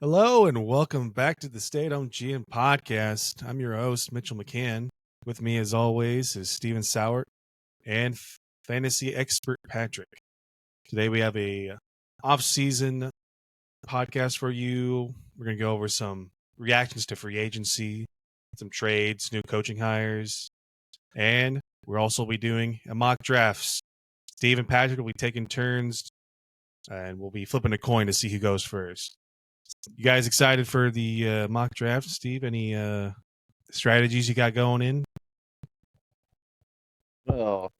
Hello and welcome back to the Stay-at-Home GM podcast. I'm your host, Mitchell McCann. With me, as always, is Steven Sowert and fantasy expert Patrick. Today we have a off-season podcast for you. We're going to go over some reactions to free agency, some trades, new coaching hires, and we'll also be doing a mock drafts. Steve and Patrick will be taking turns, and we'll be flipping a coin to see who goes first. You guys excited for the mock draft, Steve? Any strategies you got going in? Well,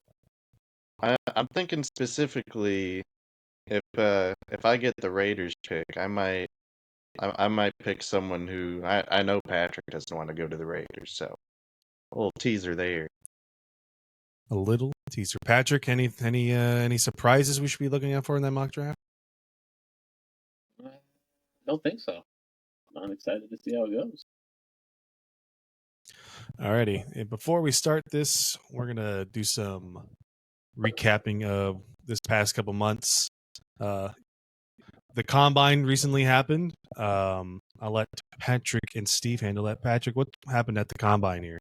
I'm thinking specifically if I get the Raiders pick, I might pick someone who I know Patrick doesn't want to go to the Raiders, so a little teaser there. A little teaser. Patrick, any surprises we should be looking out for in that mock draft? I don't think so. I'm excited to see how it goes. Alrighty. And before we start this, we're gonna do some recapping of this past couple months. The combine recently happened. I'll let Patrick and Steve handle that. Patrick, what happened at the combine here?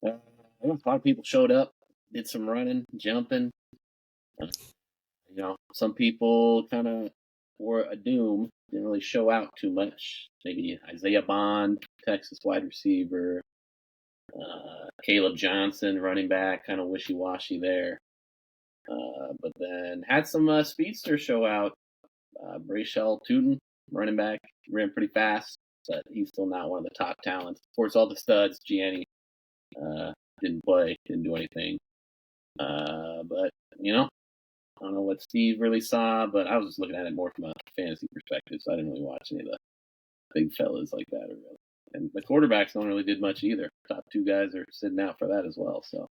A lot of people showed up, did some running, jumping. Some people kind of were a doom, didn't really show out too much. Maybe Isaiah Bond, Texas wide receiver, Caleb Johnson, running back, kind of wishy-washy there. But then had some speedsters show out. Brayshell Tootin, running back, ran pretty fast, but he's still not one of the top talents. Of course, all the studs, Gianni, didn't play, didn't do anything. But, I don't know what Steve really saw, but I was just looking at it more from a fantasy perspective, so I didn't really watch any of the big fellas like that. Really. And the quarterbacks don't really did much either. Top two guys are sitting out for that as well. So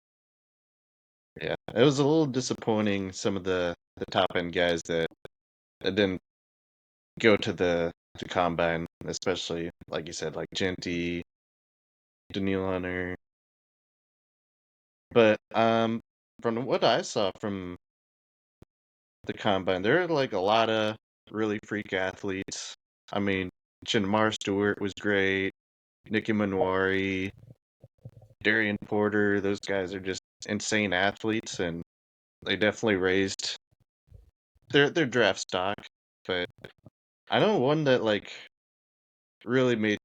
Yeah, it was a little disappointing. Some of the top end guys that didn't go to the combine, especially like you said, like Genty, Daniil Hunter. But from what I saw from the combine, there are like a lot of really freak athletes. I mean, Shinmar Stewart was great. Nicky Manwari, Darian Porter, those guys are just insane athletes, and they definitely raised their draft stock. But I know one that like really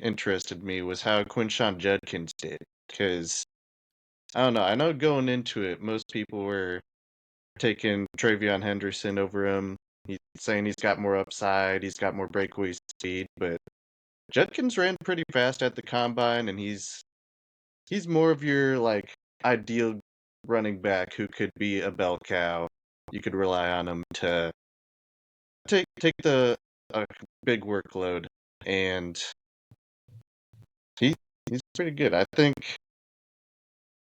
interested me was how Quinshon Judkins did, because I don't know. I know going into it, most people were taking Travion Henderson over him. He's saying he's got more upside, he's got more breakaway speed, but Judkins ran pretty fast at the combine, and he's more of your like ideal running back who could be a bell cow. You could rely on him to take the big workload, and he's pretty good. I think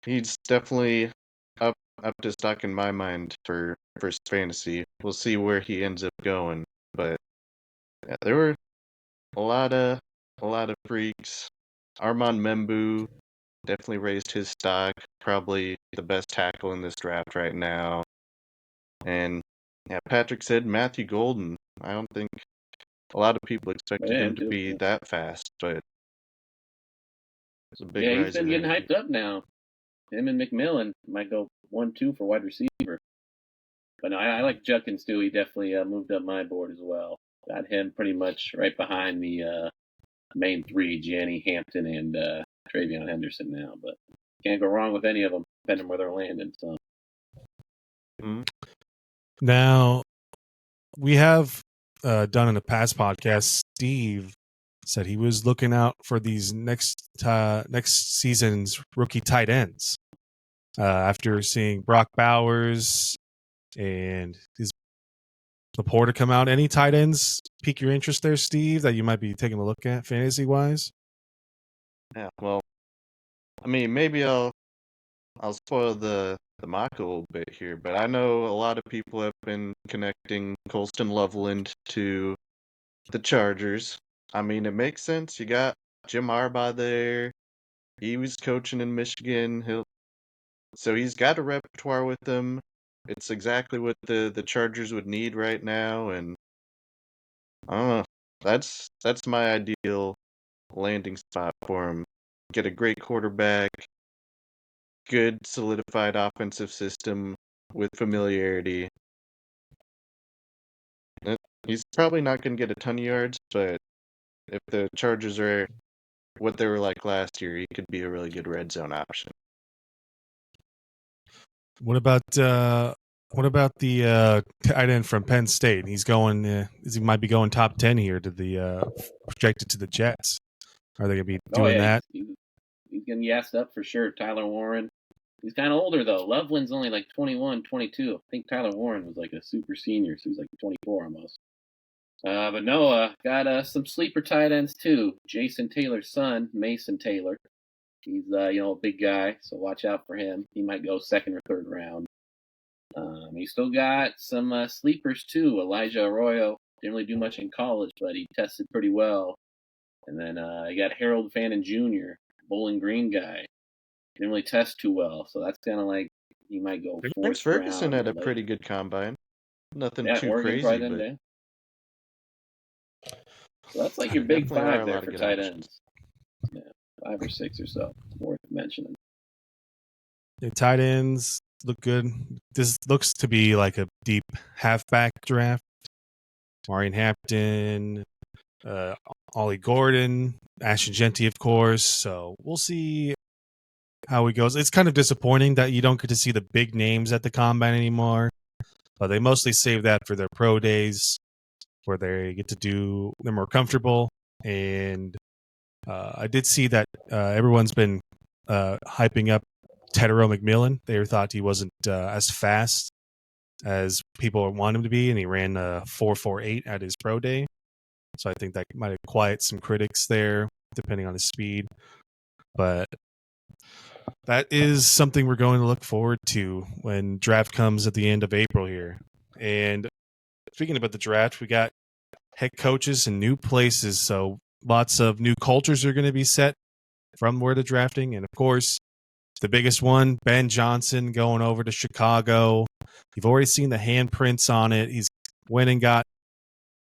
he's definitely up to stock in my mind for fantasy. We'll see where he ends up going, but yeah, there were a lot of freaks. Armand Membu definitely raised his stock. Probably the best tackle in this draft right now. And yeah, Patrick said Matthew Golden. I don't think a lot of people expected him to be that fast, but it's a big he's been getting hyped up now. Him and McMillan might go 1-2 for wide receiver. But no, I like Judkins too. He definitely moved up my board as well. Got him pretty much right behind the main three, Gianni, Hampton, and Travion Henderson now. But can't go wrong with any of them, depending where they're landing. So Now, we have done in a past podcast, Steve said he was looking out for these next season's rookie tight ends after seeing Brock Bowers and his Laporta come out. Any tight ends pique your interest there, Steve, that you might be taking a look at fantasy wise? Yeah, well, I mean, maybe I'll spoil the mock a little bit here, but I know a lot of people have been connecting Colston Loveland to the Chargers. I mean, it makes sense. You got Jim Harbaugh there. He was coaching in Michigan. So he's got a repertoire with them. It's exactly what the Chargers would need right now, and I don't know. that's my ideal landing spot for him. Get a great quarterback, good solidified offensive system with familiarity. Uh, He's probably not going to get a ton of yards, but if the Chargers are what they were like last year, he could be a really good red zone option. What about the tight end from Penn State? He's going. He might be going top 10 here to the projected to the Jets. Are they going to be Oh doing yeah, that? he's gonna be asked up for sure. Tyler Warren. He's kind of older though. Loveland's only like 21, 22. I think Tyler Warren was like a super senior, so he's like 24 almost. But no, got some sleeper tight ends too. Jason Taylor's son, Mason Taylor. He's a big guy, so watch out for him. He might go second or third round. He still got some sleepers too. Elijah Arroyo didn't really do much in college, but he tested pretty well. And then you got Harold Fannin Jr., Bowling Green guy. Didn't really test too well, so that's kind of like he might go Lawrence fourth Ferguson round had or a pretty later. good combine. Nothing Yeah, too Oregon crazy, probably done but that. So that's like I your mean, big definitely are five a there lot of for good tight options. ends. Yeah, 5 or 6 or so. Worth mentioning. the tight ends look good. This looks to be like a deep halfback draft. Marion Hampton, Ollie Gordon, Ashton Genty, of course. So we'll see how he goes. It's kind of disappointing that you don't get to see the big names at the combine anymore. But they mostly save that for their pro days, where they get to do they're more comfortable. And I did see that everyone's been hyping up Tedero McMillan. They thought he wasn't as fast as people want him to be, and he ran 4.48 at his pro day. So I think that might have quieted some critics there, depending on his speed. But that is something we're going to look forward to when draft comes at the end of April here. And speaking about the draft, we got head coaches in new places, so lots of new cultures are going to be set from where they're drafting. And of course, the biggest one, Ben Johnson going over to Chicago. You've already seen the handprints on it. He's went and got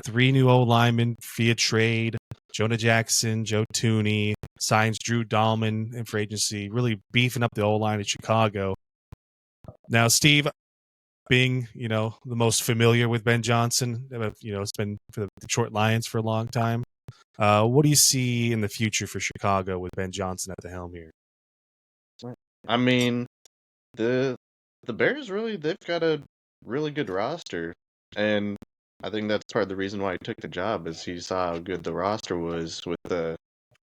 3 new O linemen via trade. Jonah Jackson, Joe Tooney, signs Drew Dahlman in free agency, really beefing up the O line at Chicago. Now, Steve, being the most familiar with Ben Johnson, it's been for the Detroit Lions for a long time. What do you see in the future for Chicago with Ben Johnson at the helm here? I mean, the Bears they've got a really good roster, and I think that's part of the reason why he took the job is he saw how good the roster was with the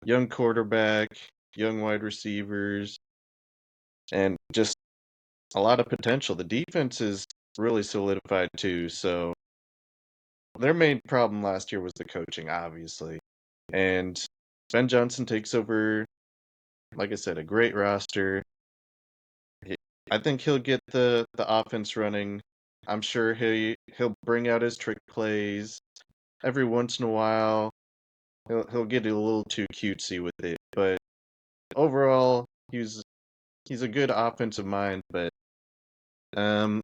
young quarterback, young wide receivers, and just a lot of potential. The defense is really solidified too, so their main problem last year was the coaching, obviously. And Ben Johnson takes over, like I said, a great roster. He- I think he'll get the offense running. I'm sure he'll bring out his trick plays every once in a while. He'll get a little too cutesy with it, but overall, he's a good offensive mind. But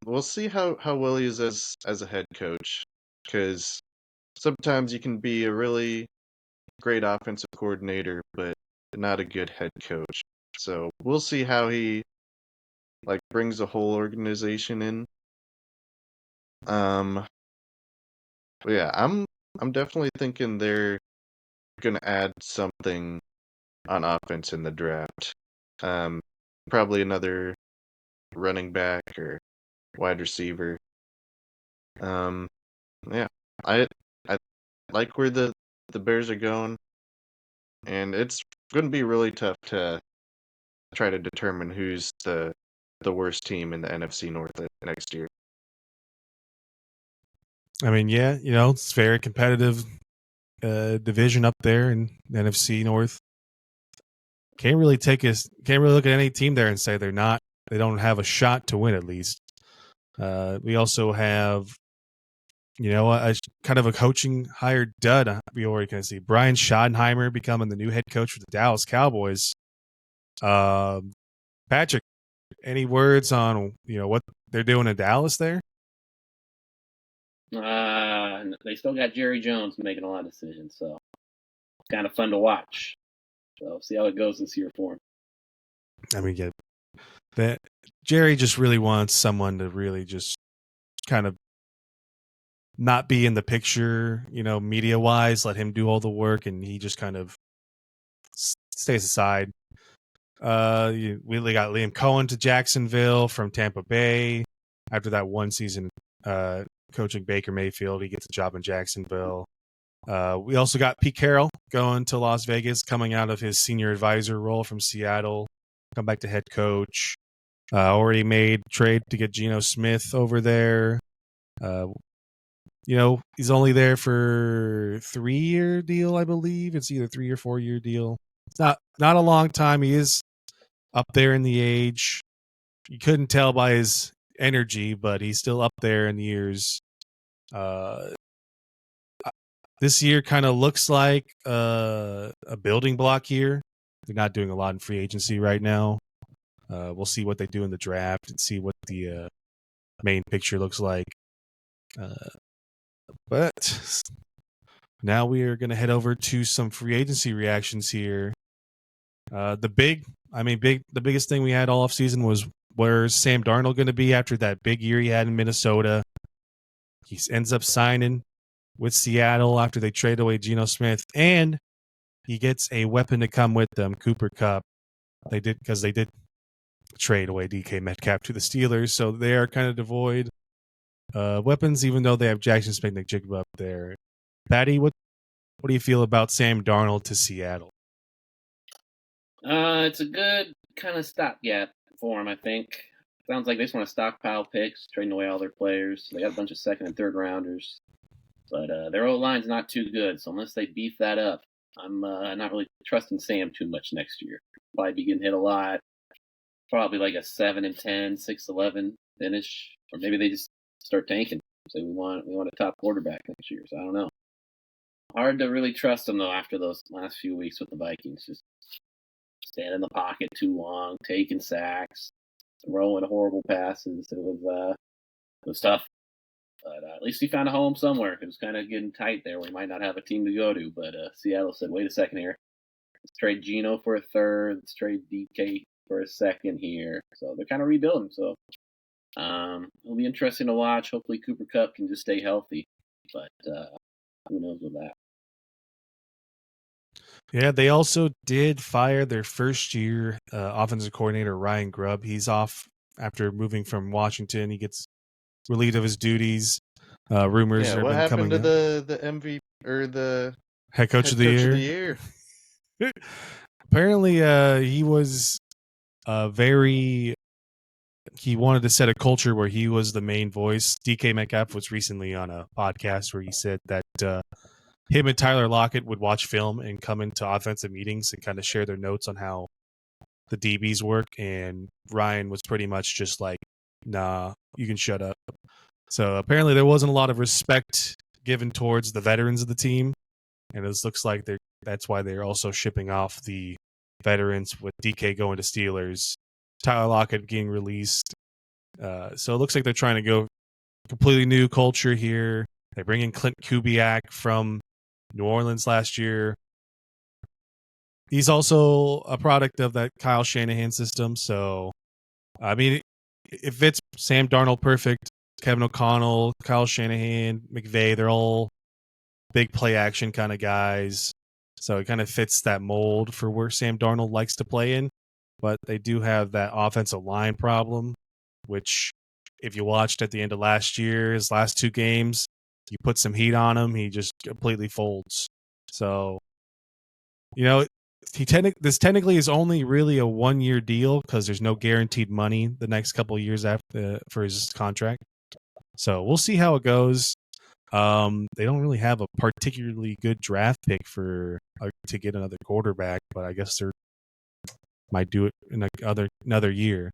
we'll see how well he is as a head coach, because sometimes you can be a really great offensive coordinator, but not a good head coach. So we'll see how he brings the whole organization in. Um, but yeah, I'm definitely thinking they're gonna add something on offense in the draft. Um, Probably another running back or wide receiver. Um, yeah, I I like where the Bears are going, and it's going to be really tough to try to determine who's the worst team in the NFC North next year. I mean, yeah, it's very competitive division up there in the NFC North. Can't really look at any team there and say they don't have a shot to win at least. We also have a kind of a coaching hired dud. We already can see Brian Schottenheimer becoming the new head coach for the Dallas Cowboys. Patrick, any words on what they're doing in Dallas there? They still got Jerry Jones making a lot of decisions, so it's kind of fun to watch. So see how it goes this year for him. I mean, yeah, that Jerry just really wants someone to really just kind of not be in the picture, media wise. Let him do all the work, and he just kind of stays aside. We really got Liam Cohen to Jacksonville from Tampa Bay after that one season coaching Baker Mayfield. He gets a job in Jacksonville. We also got Pete Carroll going to Las Vegas, coming out of his senior advisor role from Seattle, come back to head coach. Already made trade to get Geno Smith over there. He's only there for 3-year deal, I believe. It's either 3 or 4-year deal. It's not a long time. He is up there in the age. You couldn't tell by his energy, but he's still up there in the years. This year kind of looks like a building block year. They're not doing a lot in free agency right now. We'll see what they do in the draft and see what the main picture looks like. But now we are going to head over to some free agency reactions here. The biggest thing we had all offseason was where's Sam Darnold going to be after that big year he had in Minnesota. He ends up signing with Seattle after they trade away Geno Smith, and he gets a weapon to come with them, Cooper Kupp. They did trade away DK Metcalf to the Steelers, so they are kind of devoid weapons, even though they have Jackson Smith-Njigba up there. Patty, what do you feel about Sam Darnold to Seattle? It's a good kind of stopgap for him, I think. Sounds like they just want to stockpile picks, trading away all their players. They got a bunch of second and third rounders, but their O-line's not too good. So unless they beef that up, I'm not really trusting Sam too much next year. Probably be getting hit a lot. Probably like a 7-10, 6-11 finish, or maybe they just start tanking. Say we want a top quarterback next year. So I don't know. Hard to really trust them though after those last few weeks with the Vikings. Just stand in the pocket too long, taking sacks, throwing horrible passes. It was tough. But at least he found a home somewhere. It was kind of getting tight there. We might not have a team to go to. But Seattle said, wait a second here. Let's trade Geno for a third. Let's trade DK for a second here. So they're kind of rebuilding. So it'll be interesting to watch. Hopefully Cooper Kupp can just stay healthy. But who knows with that. Yeah, they also did fire their first-year offensive coordinator, Ryan Grubb. He's off after moving from Washington. He gets relieved of his duties. Rumors have what been happened coming to up. the MVP or the Head coach of the year? Apparently, he was he wanted to set a culture where he was the main voice. DK Metcalf was recently on a podcast where he said that him and Tyler Lockett would watch film and come into offensive meetings and kind of share their notes on how the DBs work. And Ryan was pretty much just like, nah, you can shut up. So apparently there wasn't a lot of respect given towards the veterans of the team. And this looks like that's why they're also shipping off the veterans with DK going to Steelers, Tyler Lockett getting released. So it looks like they're trying to go completely new culture here. They bring in Clint Kubiak from New Orleans last year. He's also a product of that Kyle Shanahan system. So, I mean, it fits Sam Darnold perfect. Kevin O'Connell, Kyle Shanahan, McVay, they're all big play action kind of guys. So it kind of fits that mold for where Sam Darnold likes to play in. But they do have that offensive line problem, which if you watched at the end of last year, his last 2 games, you put some heat on him, he just completely folds. So, this technically is only really a 1-year deal because there's no guaranteed money the next couple of years after for his contract. So we'll see how it goes. They don't really have a particularly good draft pick to get another quarterback, but I guess they might do it in another year.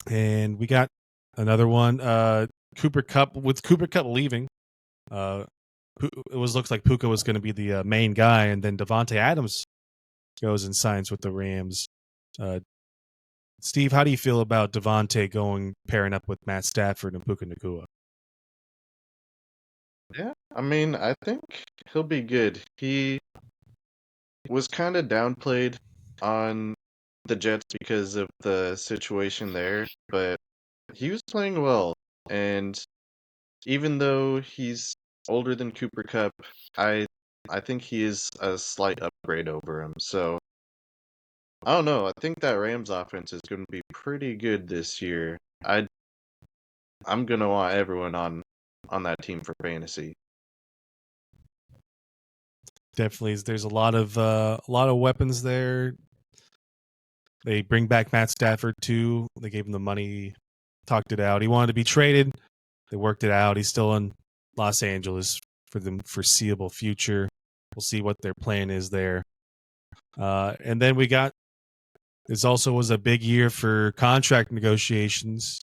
And we got another one. Cooper Kupp. With Cooper Kupp leaving, looks like Puka was going to be the main guy, and then Devontae Adams goes and signs with the Rams. Steve, how do you feel about Devontae pairing up with Matt Stafford and Puka Nacua? Yeah, I mean, I think he'll be good. He was kind of downplayed on the Jets because of the situation there, but he was playing well. And even though he's older than Cooper Kupp, I I think he is a slight upgrade over him. So I don't know. I think that Rams offense is going to be pretty good this year. I'm gonna want everyone on that team for fantasy. Definitely, there's a lot of weapons there. They bring back Matt Stafford too. They gave him the money, talked it out. He wanted to be traded. They worked it out. He's still in Los Angeles for the foreseeable future. We'll see what their plan is there. And then this also was a big year for contract negotiations.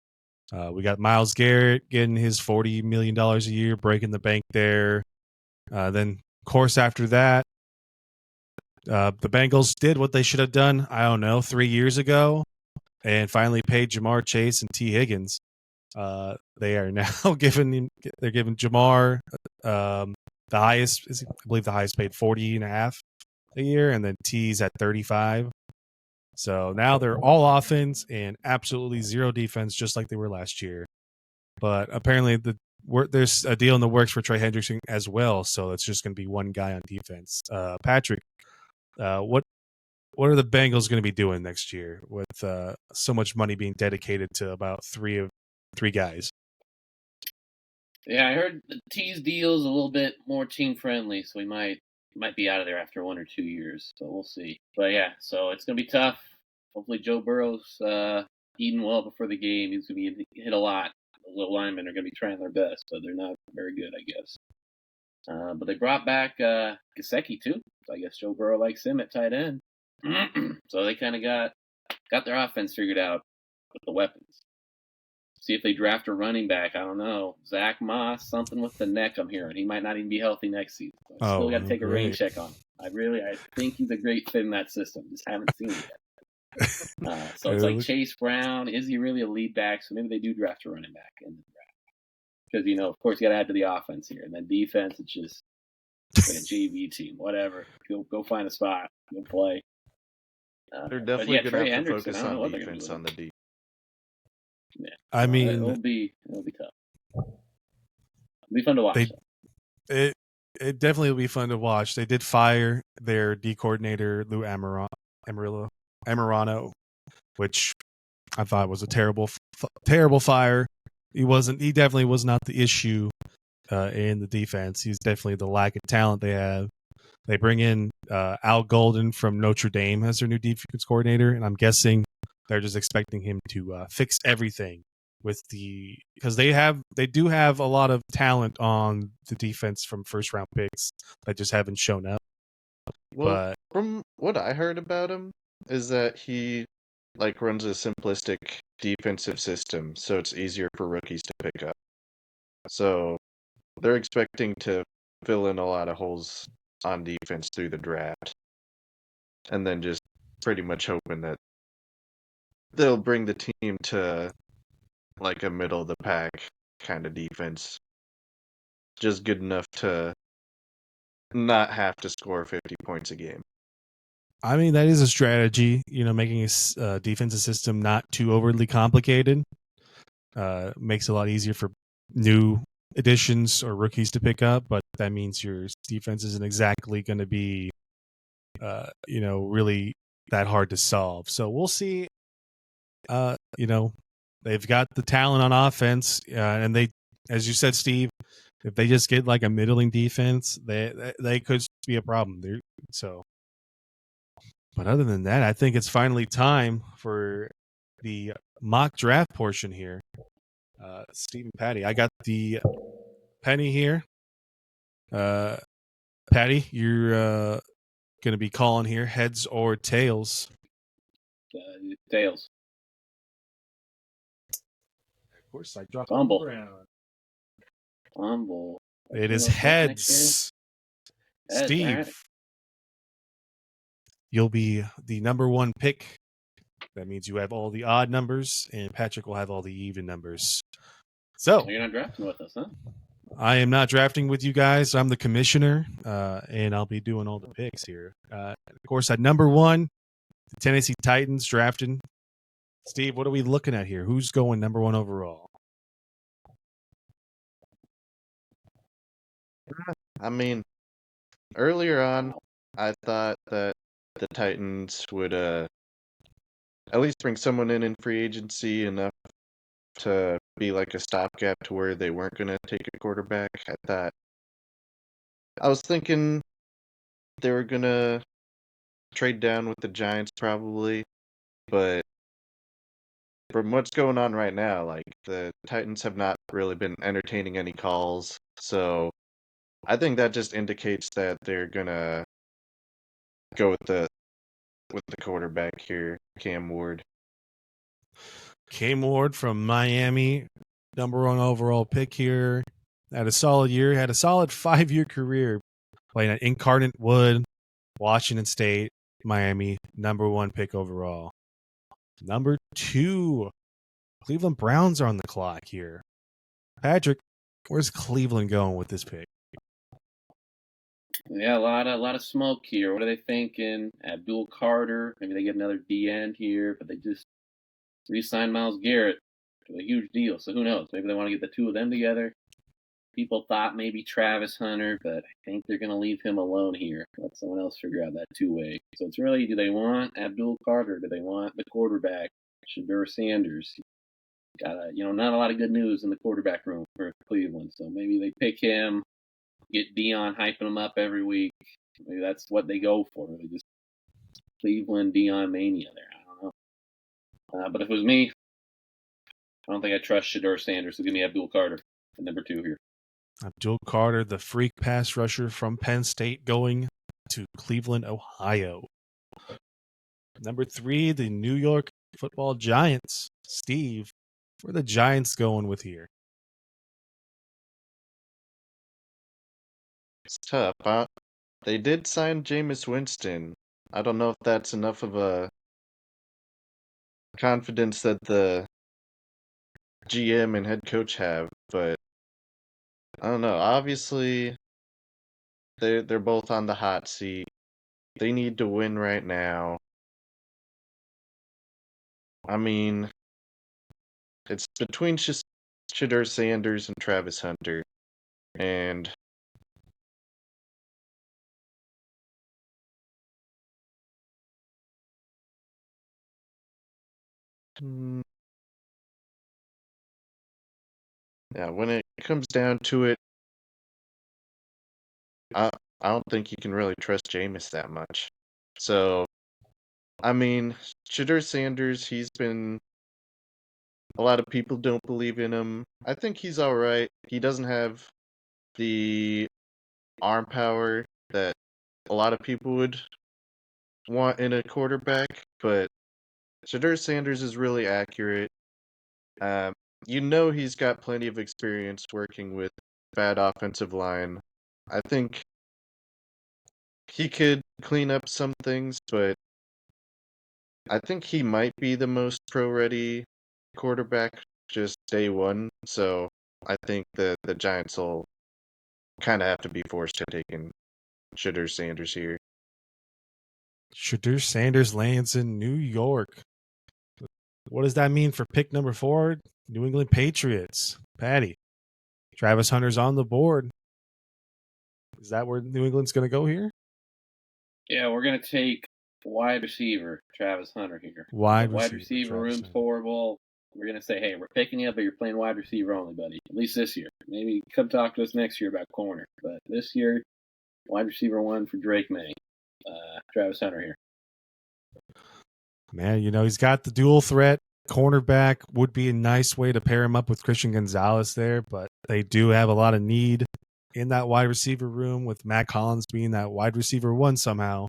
We got Myles Garrett getting his $40 million a year, breaking the bank there. Then, of course, after that, the Bengals did what they should have done, 3 years ago, and finally paid Jamar Chase and T. Higgins. They are now giving Jamar the highest, I believe the highest paid 40.5 a year, and then T's at 35. So now they're all offense and absolutely zero defense, just like they were last year. But apparently there's a deal in the works for Trey Hendrickson as well, so it's just going to be one guy on defense. Patrick, what are the Bengals going to be doing next year with so much money being dedicated to about three guys? Yeah, I heard the T's deal is a little bit more team friendly, so he might be out of there after 1 or 2 years. So we'll see. But yeah, so it's gonna be tough. Hopefully Joe Burrow's eating well before the game. He's gonna be hit a lot. The little linemen are gonna be trying their best, but they're not very good, I guess. But they brought back Gesicki too. So I guess Joe Burrow likes him at tight end. So they kind of got their offense figured out with the weapons. See if they draft a running back. I don't know. Zach Moss, something with the neck I'm hearing. He might not even be healthy next season. So I still got to take a rain check on him. I think he's a great fit in that system. Just haven't seen it yet. So it's like Chase Brown. Is he really a lead back? So maybe they do draft a running back in the draft. Because, of course, you got to add to the offense here. And then defense, it's just like a JV team. Whatever. Go find a spot. Go play. They're definitely going to have to focus on defense on the deep. Yeah. I mean, it'll be tough. It'll be fun to watch. It definitely will be fun to watch. They did fire their D coordinator Lou Amorano, which I thought was a terrible fire. He definitely was not the issue in the defense. He's definitely the lack of talent they have. They bring in Al Golden from Notre Dame as their new defense coordinator, and I'm guessing they're just expecting him to fix everything because they do have a lot of talent on the defense from first round picks that just haven't shown up. Well, from what I heard about him is that he runs a simplistic defensive system, so it's easier for rookies to pick up. So they're expecting to fill in a lot of holes on defense through the draft, and then just pretty much hoping that they'll bring the team to a middle of the pack kind of defense, just good enough to not have to score 50 points a game. I mean, that is a strategy, making a defensive system not too overly complicated. Makes it a lot easier for new additions or rookies to pick up, but that means your defense isn't exactly going to be, really that hard to solve. So we'll see. They've got the talent on offense, and they, as you said, Steve, if they just get a middling defense, they could be a problem. But other than that, I think it's finally time for the mock draft portion here. Steve and Patty, I got the penny here. Patty, you're going to be calling here, heads or tails? Tails. Of course, I dropped Fumble. It is heads. Steve, right. You'll be the number one pick That means you have all the odd numbers, and Patrick will have all the even numbers. So you're not drafting with us, huh? I am not drafting with you guys. I'm the commissioner, and I'll be doing all the picks here. Of course, at number 1, the Tennessee Titans drafting. Steve, what are we looking at here? Who's going number 1 overall? I mean, earlier on, I thought that the Titans would at least bring someone in free agency enough to be like a stopgap to where they weren't going to take a quarterback. I was thinking they were going to trade down with the Giants probably, but from what's going on right now, like the Titans have not really been entertaining any calls, so I think that just indicates that they're gonna go with the quarterback here, Cam Ward. Cam Ward from Miami, number 1 overall pick here. Had a solid year, had a solid 5-year career playing at Incarnate Wood, Washington State, Miami, number 1 pick overall. Number 2, Cleveland Browns are on the clock here. Patrick, where's Cleveland going with this pick? Yeah, a lot of smoke here. What are they thinking? Abdul Carter. Maybe they get another D end here, but they just re-signed Myles Garrett to a huge deal. So who knows? Maybe they want to get the two of them together. People thought maybe Travis Hunter, but I think they're going to leave him alone here. Let someone else figure out that two-way. So it's really, do they want Abdul Carter? Do they want the quarterback, Shedeur Sanders? Not a lot of good news in the quarterback room for Cleveland. So maybe they pick him, get Dion hyping him up every week. Maybe that's what they go for. They just Cleveland Dion mania there. I don't know. But if it was me, I don't think I trust Shedeur Sanders. So give me Abdul Carter at number 2 here. Abdul Carter, the freak pass rusher from Penn State, going to Cleveland, Ohio. Number 3, the New York Football Giants. Steve, where are the Giants going with here? It's tough. They did sign Jameis Winston. I don't know if that's enough of a confidence that the GM and head coach have, but I don't know. Obviously, they're both on the hot seat. They need to win right now. I mean, it's between Shedeur Sanders and Travis Hunter, and yeah, when it comes down to it, I I don't think you can really trust Jameis that much. So, I mean, Shedeur Sanders, a lot of people don't believe in him. I think he's all right. He doesn't have the arm power that a lot of people would want in a quarterback, but Shedeur Sanders is really accurate. Um, he's got plenty of experience working with bad offensive line. I think he could clean up some things, but I think he might be the most pro-ready quarterback just day one. So I think the Giants will kind of have to be forced to take in Shedeur Sanders here. Shedeur Sanders lands in New York. What does that mean for pick number 4? New England Patriots. Patty, Travis Hunter's on the board. Is that where New England's going to go here? Yeah, we're going to take wide receiver Travis Hunter here. Wide receiver room's horrible. We're going to say, hey, we're picking you up, but you're playing wide receiver only, buddy. At least this year. Maybe come talk to us next year about corner. But this year, wide receiver 1 for Drake May. Travis Hunter here. Man, he's got the dual threat. Cornerback would be a nice way to pair him up with Christian Gonzalez there, but they do have a lot of need in that wide receiver room with Matt Collins being that wide receiver 1 somehow.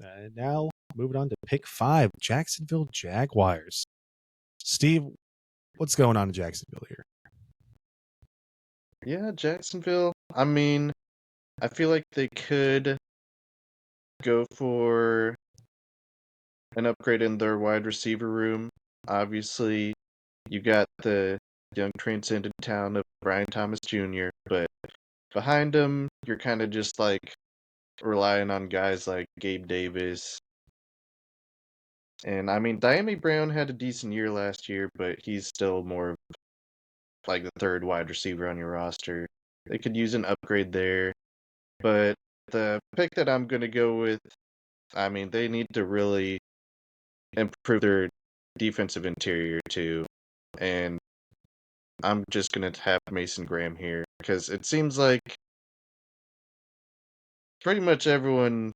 And now moving on to pick 5, Jacksonville Jaguars. Steve, what's going on in Jacksonville here? Yeah, Jacksonville. I mean, I feel like they could go for an upgrade in their wide receiver room. Obviously, you got the young transcendent talent of Brian Thomas Jr., but behind him, you're kind of just like relying on guys like Gabe Davis. And I mean, Diami Brown had a decent year last year, but he's still more of like the third wide receiver on your roster. They could use an upgrade there. But the pick that I'm going to go with, I mean, they need to really improve their defensive interior too. And I'm just going to have Mason Graham here because it seems like pretty much everyone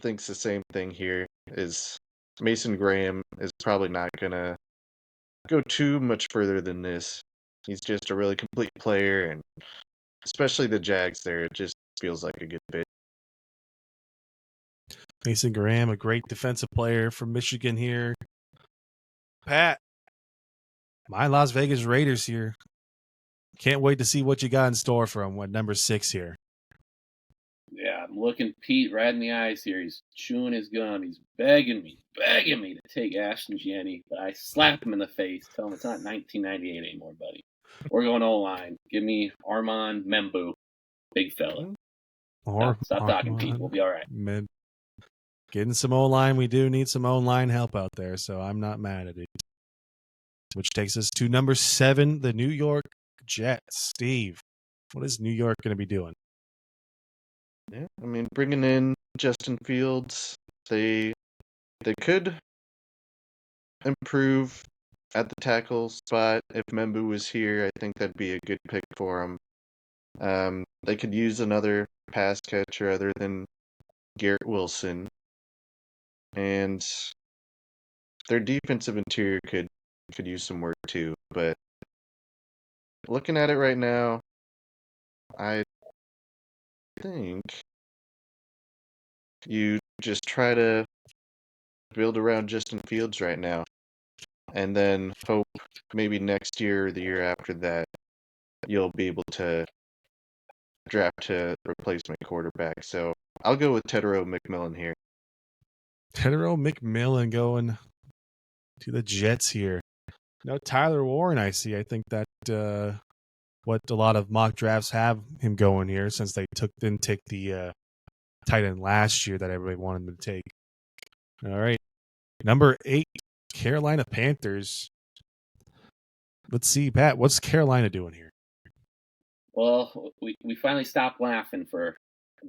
thinks the same thing here is Mason Graham is probably not going to go too much further than this. He's just a really complete player, and especially the Jags there, it just feels like a good fit. Mason Graham, a great defensive player from Michigan here. Pat, my Las Vegas Raiders here. Can't wait to see what you got in store for him. What number 6 here? Yeah, I'm looking Pete right in the eyes here. He's chewing his gum. He's begging me to take Ashton Jenney, but I slap him in the face, tell him it's not 1998 anymore, buddy. We're going O-line. Give me Armand Membu, big fella. Stop talking, Pete. We'll be all right. Getting some O-line. We do need some O-line help out there, so I'm not mad at it. Which takes us to number 7, the New York Jets. Steve, what is New York going to be doing? Yeah, I mean, bringing in Justin Fields, they could improve at the tackle spot. If Membu was here, I think that'd be a good pick for him. They could use another pass catcher other than Garrett Wilson, and their defensive interior could use some work too. But looking at it right now, I think you just try to build around Justin Fields right now, and then hope maybe next year or the year after that you'll be able to draft a replacement quarterback. So I'll go with Tedero McMillan here. Tedero McMillan going to the Jets here. No, Tyler Warren, I see. I think that what a lot of mock drafts have him going here since they didn't take the tight end last year that everybody wanted them to take. All right. Number 8, Carolina Panthers. Let's see, Pat, what's Carolina doing here? Well, we finally stopped laughing for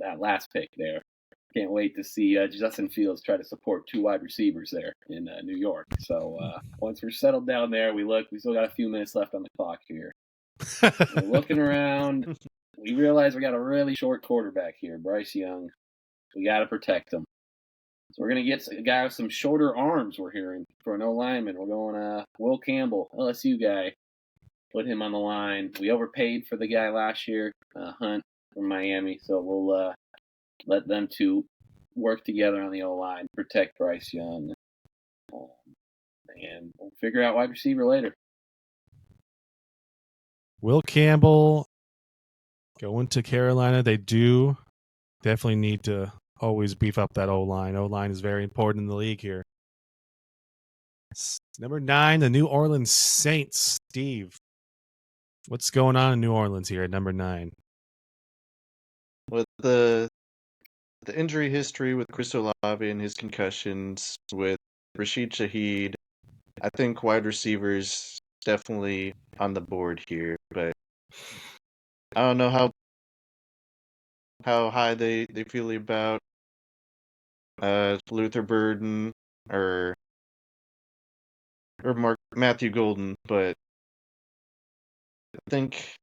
that last pick there. Can't wait to see Justin Fields try to support 2 wide receivers there in New York. So once we're settled down there, we still got a few minutes left on the clock here. We're looking around. We realize we got a really short quarterback here, Bryce Young. We got to protect him. So we're going to get a guy with some shorter arms, we're hearing, for an O-lineman. We're going Will Campbell, LSU guy. Put him on the line. We overpaid for the guy last year, Hunt from Miami. So we'll let them two work together on the O-line, protect Bryce Young, and we'll figure out wide receiver later. Will Campbell going to Carolina. They do definitely need to always beef up that O-line. O-line is very important in the league here. Number 9, the New Orleans Saints. Steve, what's going on in New Orleans here at number 9? With the injury history with Chris Olave and his concussions, with Rashid Shaheed, I think wide receivers definitely on the board here, but I don't know how high they feel about Luther Burden or Matthew Golden, but I think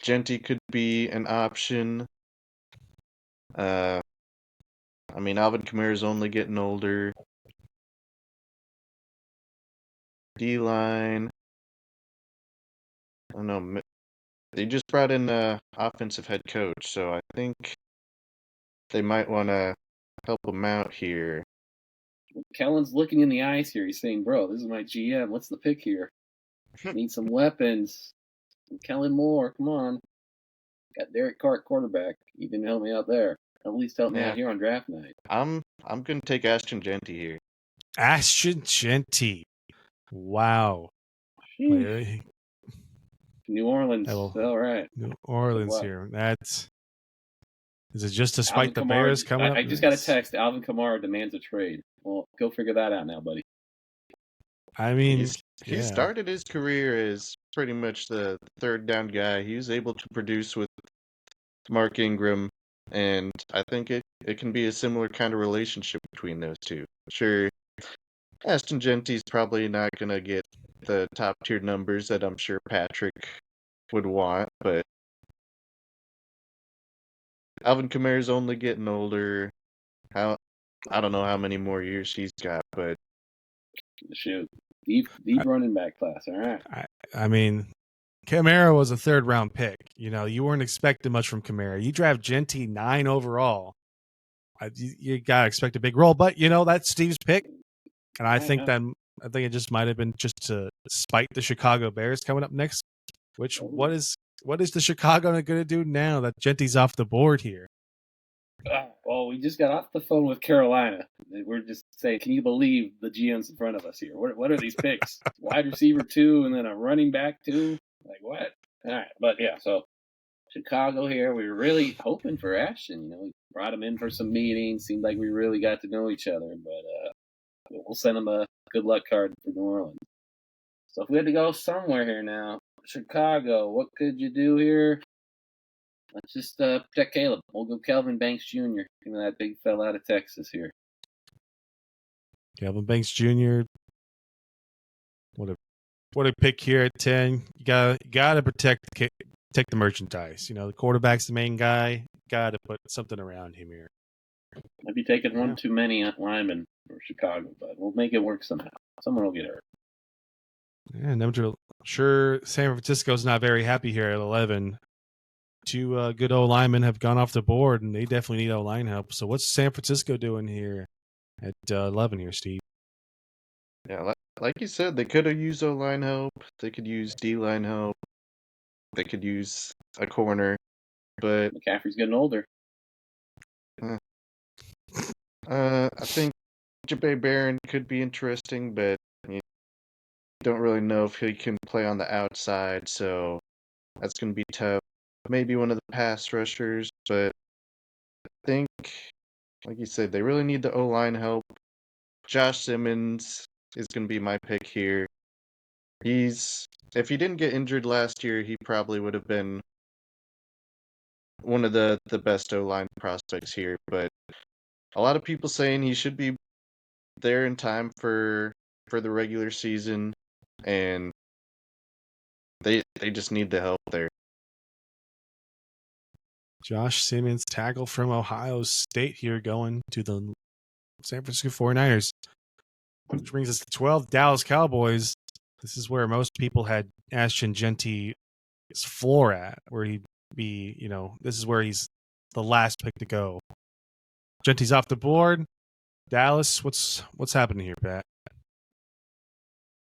Genty could be an option. I mean, Alvin Kamara's only getting older. D-line. I don't know. They just brought in an offensive head coach, so I think they might want to help him out here. Kellen's looking in the eyes here. He's saying, bro, this is my GM. What's the pick here? Need some weapons. Kellen Moore, come on. Got Derek Carr quarterback. You didn't help me out there. At least help me Yeah. out here on draft night. I'm gonna take Ashton Genty here. Ashton Genty. Wow. Sheesh. New Orleans. Well, All right. New Good Orleans luck. here. Is it just Alvin despite the Kamara. Bears coming up? I just got a text. Alvin Kamara demands a trade. Well, go figure that out now, buddy. I mean, He started his career as pretty much the third down guy. He was able to produce with Mark Ingram, and I think it can be a similar kind of relationship between those two. Sure, Ashton Genty's probably not going to get the top tier numbers that I'm sure Patrick would want, but Alvin Kamara's only getting older. I don't know how many more years he's got, but Shoot. Deep running back class. All right. I mean, Kamara was a third round pick. You know, you weren't expecting much from Kamara. You draft Genty 9 overall. You gotta expect a big role, but you know that's Steve's pick, and I think it just might have been just to spite the Chicago Bears coming up next. Which what is the Chicago going to do now that Genty's off the board here? Well, we just got off the phone with Carolina. We're just saying, can you believe the GMs in front of us here? What are these picks? Wide receiver 2 and then a running back 2? Like what? All right, but yeah, so Chicago here. We were really hoping for Ashton. You know, we brought him in for some meetings. Seemed like we really got to know each other, but we'll send him a good luck card for New Orleans. So if we had to go somewhere here now, Chicago, what could you do here? Let's just protect Caleb. We'll go Kelvin Banks Jr. Give me that big fella out of Texas here. Kelvin Banks Jr. What a pick here at 10. You gotta protect the merchandise. You know, the quarterback's the main guy. Gotta put something around him here. Might be taking one too many linemen for Chicago, but we'll make it work somehow. Someone will get hurt. Yeah, sure. San Francisco's not very happy here at 11. Two good O linemen have gone off the board, and they definitely need O line help. So what's San Francisco doing here at 11 here, Steve? Yeah, like you said, they could have used O line help. They could use D line help. They could use a corner, but McCaffrey's getting older. I think Jabay Barron could be interesting, but you don't really know if he can play on the outside, so that's going to be tough. Maybe one of the pass rushers, but I think, like you said, they really need the O-line help. Josh Simmons is going to be my pick here. If he didn't get injured last year, he probably would have been one of the best O-line prospects here, but a lot of people saying he should be there in time for the regular season, and they just need the help there. Josh Simmons, tackle from Ohio State here, going to the San Francisco 49ers. Which brings us to 12, Dallas Cowboys. This is where most people had Ashton Genty's floor at, where he'd be, you know, this is where he's the last pick to go. Genty's off the board. Dallas, what's happening here, Pat?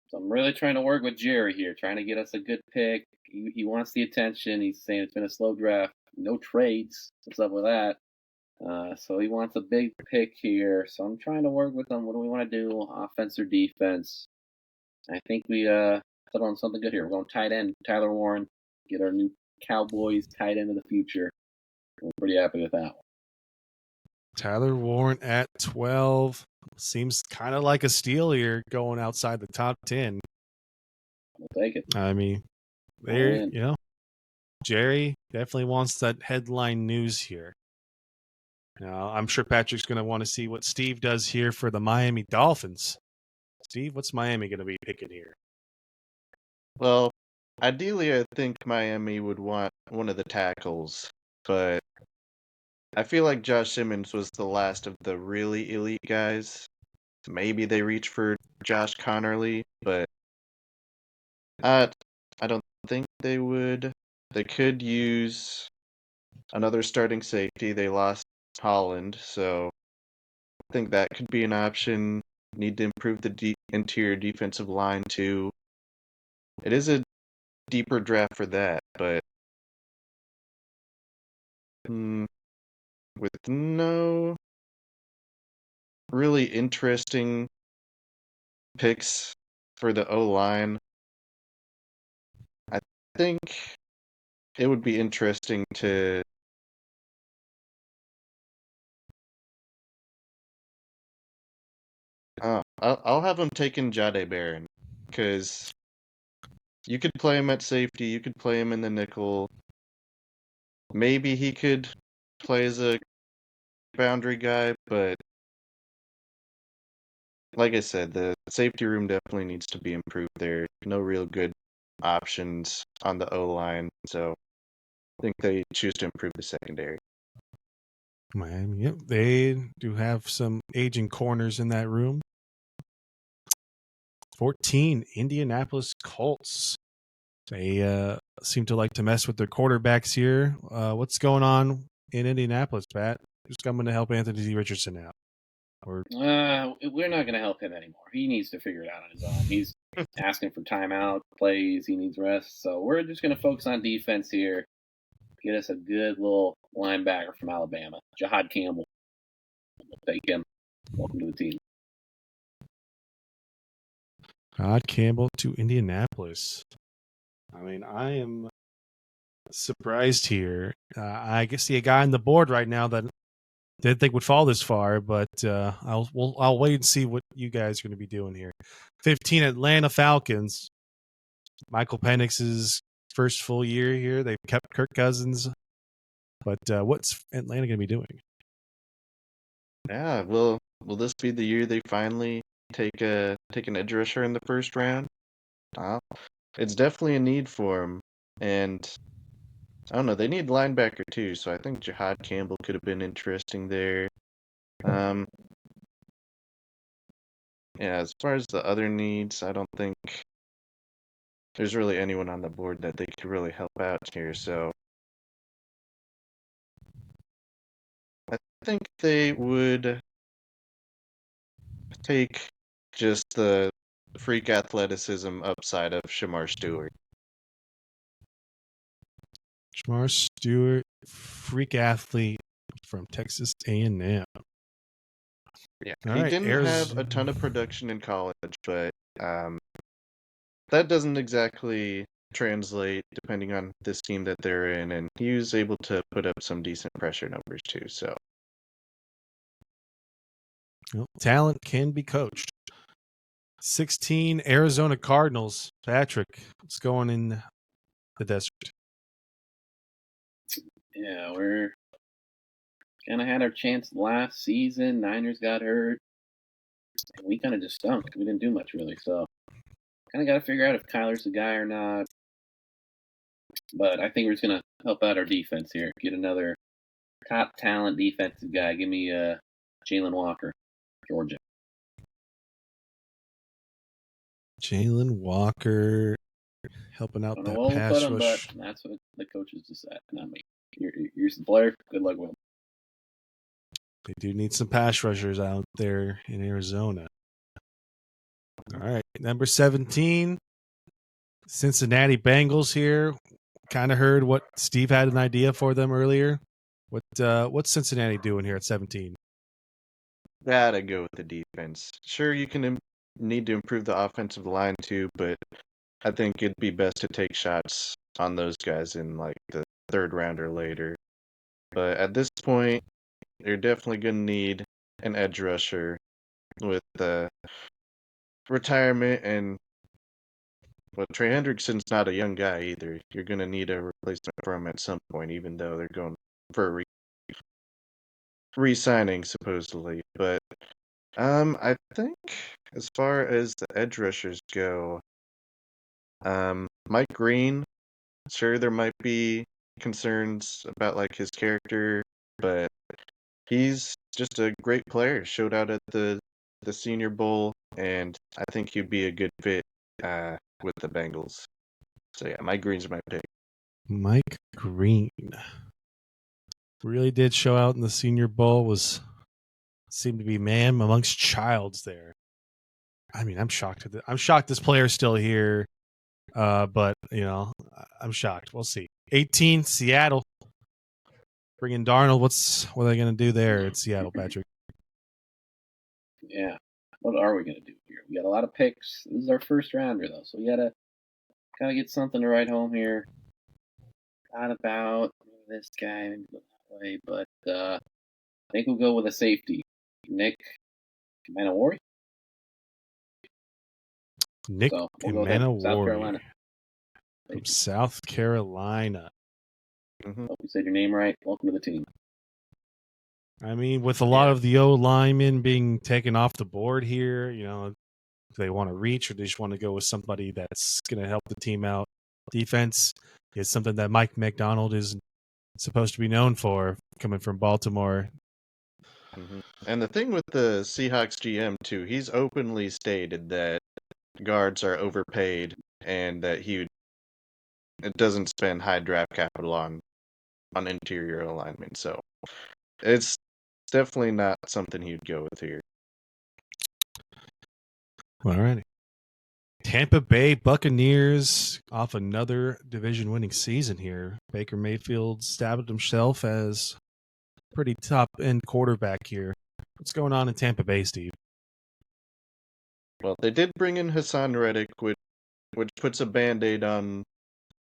So I'm really trying to work with Jerry here, trying to get us a good pick. He wants the attention. He's saying it's been a slow draft. No trades. What's up with that? So he wants a big pick here. So I'm trying to work with him. What do we want to do? Offense or defense? I think we settled on something good here. We're going tight end, Tyler Warren. Get our new Cowboys tight end of the future. I'm pretty happy with that one. Tyler Warren at 12. Seems kind of like a steal here, going outside the top 10. We'll take it. I mean, you know, Jerry definitely wants that headline news here. Now, I'm sure Patrick's going to want to see what Steve does here for the Miami Dolphins. Steve, what's Miami going to be picking here? Well, ideally, I think Miami would want one of the tackles, but I feel like Josh Simmons was the last of the really elite guys. Maybe they reach for Josh Connerly, but I don't think they would. They could use another starting safety. They lost Holland, so I think that could be an option. Need to improve the interior defensive line too. It is a deeper draft for that, but with no really interesting picks for the O-line, I think it would be interesting to I'll have him taking Jade Barron, because you could play him at safety, you could play him in the nickel. Maybe he could play as a boundary guy, but like I said, the safety room definitely needs to be improved there. No real good options on the O-line, so I think they choose to improve the secondary. Miami, yep, they do have some aging corners in that room. 14, Indianapolis Colts. They seem to like to mess with their quarterbacks here. What's going on in Indianapolis, Pat? Who's coming to help Anthony Richardson out? Or We're not going to help him anymore. He needs to figure it out on his own. He's asking for timeout, plays, he needs rest. So we're just going to focus on defense here. Get us a good little linebacker from Alabama, Jahad Campbell. We'll take him. Welcome to the team. Todd Campbell to Indianapolis. I mean, I am surprised here. I can see a guy on the board right now that didn't think would fall this far, but I'll wait and see what you guys are going to be doing here. 15, Atlanta Falcons. Michael Penix's first full year here. They've kept Kirk Cousins, but what's Atlanta going to be doing? Yeah, will this be the year they finally take an edge rusher in the first round? It's definitely a need for him, and I don't know, they need linebacker too, so I think Jahad Campbell could have been interesting there. Yeah, as far as the other needs, I don't think there's really anyone on the board that they could really help out here, so I think they would take just the freak athleticism upside of Shamar Stewart. Shamar Stewart, freak athlete from Texas A&M. Yeah, All he right, didn't have a ton of production in college, but that doesn't exactly translate depending on the scheme that they're in, and he was able to put up some decent pressure numbers too, so. Well, talent can be coached. 16, Arizona Cardinals. Patrick, what's going in the desert? Yeah, we're kind of had our chance last season. Niners got hurt. And we kind of just stunk. We didn't do much really, so kind of got to figure out if Kyler's the guy or not. But I think we're just gonna help out our defense here. Get another top talent defensive guy. Give me Jalen Walker, Georgia. Jalen Walker helping out I don't know that what we'll pass put him, but rush. that's what the coaches decide, not me. You're the player. Good luck with him. They do need some pass rushers out there in Arizona. All right, number 17, Cincinnati Bengals here. Kind of heard what Steve had an idea for them earlier. What's Cincinnati doing here at 17? Gotta go with the defense. Sure, you can need to improve the offensive line too, but I think it'd be best to take shots on those guys in like the third round or later. But at this point, you're definitely gonna need an edge rusher with the retirement, and well, Trey Hendrickson's not a young guy either. You're gonna need a replacement for him at some point, even though they're going for a re-signing supposedly. But I think as far as the edge rushers go, Mike Green, sure there might be concerns about like his character, but he's just a great player. Showed out at the Senior Bowl, and I think he'd be a good fit with the Bengals. So yeah, Mike Green's my pick. Mike Green really did show out in the Senior Bowl. Seemed to be man amongst childs there. I mean, I'm shocked. I'm shocked this player's still here. But I'm shocked. We'll see. 18, Seattle. bring in Darnold. What are they going to do there at Seattle, Patrick? Yeah. What are we going to do here? We got a lot of picks. This is our first rounder, though, so we got to kind of get something to write home here. Not about this guy maybe go that way, but I think we'll go with a safety. Nick Manowari. Nick So we'll go with him. South Carolina. From South Carolina. Hope you said your name right. Welcome to the team. I mean, with a lot of the O linemen being taken off the board here, if they want to reach or they just want to go with somebody that's going to help the team out. Defense is something that Mike McDonald is supposed to be known for, coming from Baltimore. Mm-hmm. And the thing with the Seahawks GM, too, he's openly stated that guards are overpaid and that it doesn't spend high draft capital on interior alignment. So it's definitely not something he'd go with here. All righty. Tampa Bay Buccaneers off another division-winning season here. Baker Mayfield established himself as pretty top-end quarterback here. What's going on in Tampa Bay, Steve? Well, they did bring in Hassan Reddick, which puts a Band-Aid on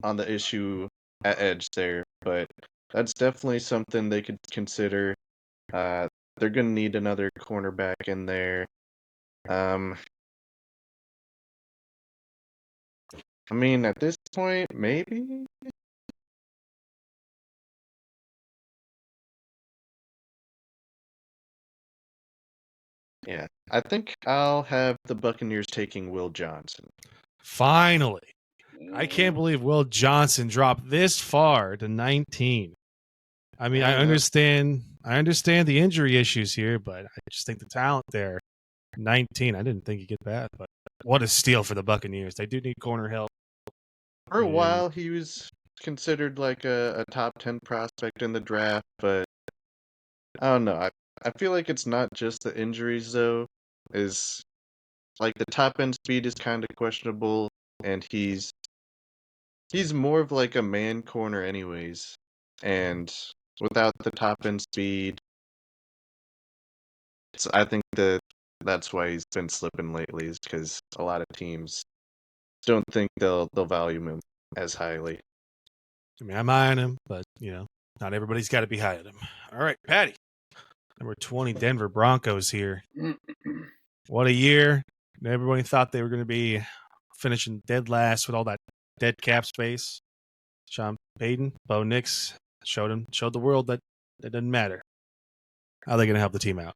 the issue at edge there, but that's definitely something they could consider. They're going to need another cornerback in there. I mean, at this point, maybe? Yeah, I think I'll have the Buccaneers taking Will Johnson. Finally. I can't believe Will Johnson dropped this far to 19. I mean, I understand the injury issues here, but I just think the talent there, 19, I didn't think he'd get bad, but what a steal for the Buccaneers. They do need corner help. For a while, he was considered like a top 10 prospect in the draft, but I don't know. I feel like it's not just the injuries, though. Is like the top end speed is kind of questionable, and he's more of like a man corner anyways. And without the top end speed, I think that's why he's been slipping lately, is because a lot of teams don't think they'll value him as highly. I mean, I'm high on him, but, not everybody's got to be high on him. All right, Patty. Number 20, Denver Broncos here. What a year. Everybody thought they were going to be finishing dead last with all that dead cap space. Sean Payton, Bo Nix showed the world that it doesn't matter. How are they going to help the team out?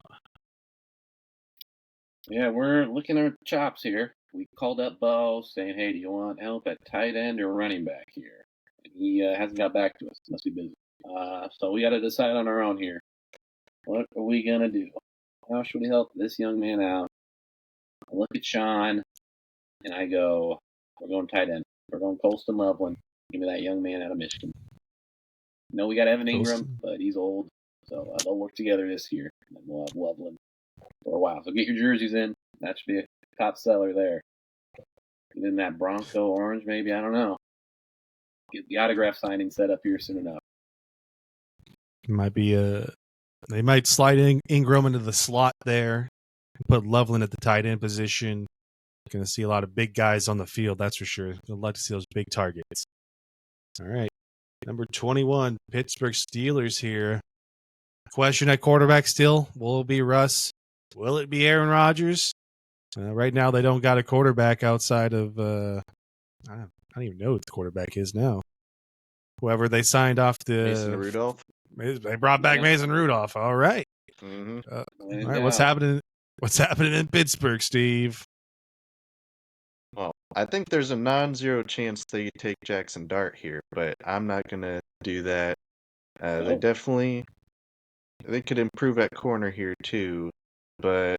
Yeah, we're looking at our chops here. We called up Bo saying, hey, do you want help at tight end or running back here? And he hasn't got back to us. Must be busy. So we got to decide on our own here. What are we going to do? How should we help this young man out? I look at Sean, and I go, we're going tight end. We're going Colston Loveland. Give me that young man out of Michigan. No, we got Evan Ingram, but he's old. So they'll work together this year. And then we'll have Loveland for a while. So get your jerseys in. That should be a top seller there. Get in that Bronco orange, maybe. I don't know. Get the autograph signing set up here soon enough. Might be they might slide Ingram into the slot there, put Loveland at the tight end position. Going to see a lot of big guys on the field, that's for sure. I'd like to see those big targets. All right. Number 21, Pittsburgh Steelers here. Question at quarterback still. Will it be Russ? Will it be Aaron Rodgers? Right now, they don't got a quarterback outside of I don't even know who the quarterback is now. Whoever they signed off the Mason Rudolph. They brought back Mason Rudolph. All right. Mm-hmm. All right. What's happening? What's happening in Pittsburgh, Steve? Well, I think there's a non-zero chance they take Jackson Dart here, but I'm not gonna do that. They could improve at corner here too, but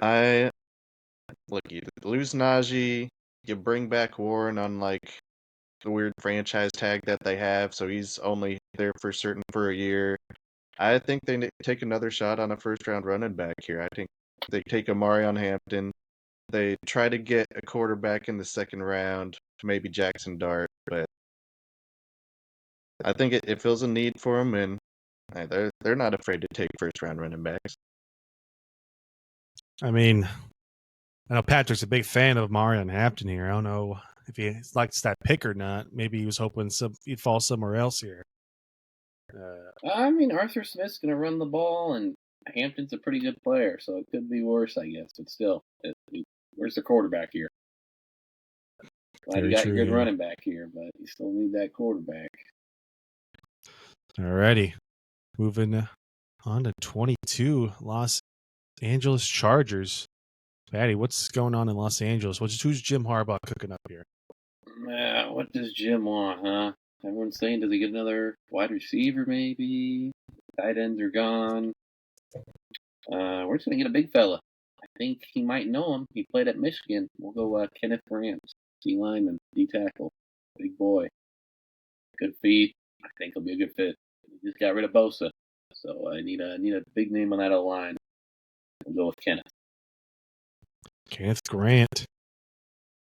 you lose Najee, you bring back Warren on like the weird franchise tag that they have, so he's only there for a year. I think they take another shot on a first-round running back here. I think they take Amarion Hampton. They try to get a quarterback in the second round, maybe Jackson Dart, but I think it fills a need for them, and they're not afraid to take first round running backs. I mean, I know Patrick's a big fan of Marion Hampton here. I don't know if he likes that pick or not. Maybe he was hoping he'd fall somewhere else here. I mean, Arthur Smith's going to run the ball, and Hampton's a pretty good player, so it could be worse, I guess. But still, where's the quarterback here? Glad you got a good running back here, but you still need that quarterback. Alrighty. Moving on to 22, Los Angeles Chargers. Patty, what's going on in Los Angeles? Who's Jim Harbaugh cooking up here? What does Jim want, huh? Everyone's saying, does he get another wide receiver, maybe? Tight ends are gone. We're just going to get a big fella. I think he might know him. He played at Michigan. We'll go Kenneth Grant, D lineman, D tackle. Big boy. Good feet. I think he'll be a good fit. He just got rid of Bosa. So I need a big name on that O-line. We'll go with Kenneth. Kenneth Grant.